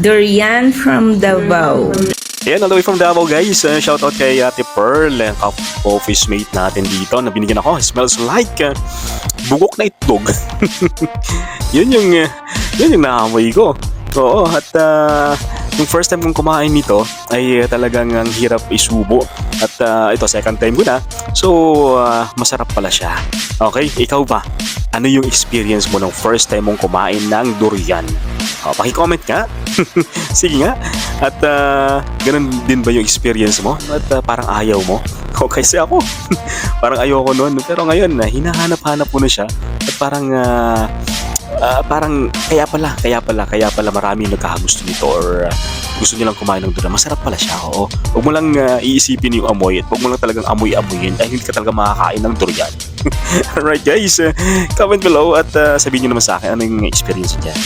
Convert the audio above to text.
Durian from Davao. Ayan, all the way from Davao guys. Shoutout kay Ate Pearl, ang office mate natin dito na binigyan ako. Smells like bugok na itlog. yun yung naamoy ko. Oo, at yung first time kong kumain nito ay talagang ang hirap isubo. At ito, second time ko na. So, masarap pala siya. Okay, ikaw ba? Ano yung experience mo nung first time mong kumain ng durian? Paki-comment nga. Sige nga. At ganun din ba yung experience mo? At parang ayaw mo? Kasi ako, parang ayoko nun. Pero ngayon, hinahanap-hanap ko na siya. At parang kaya pala marami nagkakagusto nito or gusto nilang kumain ng durian. Masarap pala siya, oo. Huwag mo lang iisipin yung amoy at huwag mo lang talagang amoy-amoyin dahil hindi ka talaga makakain ng durian. Alright guys, comment below at sabihin nyo naman sa akin ano yung experience niya.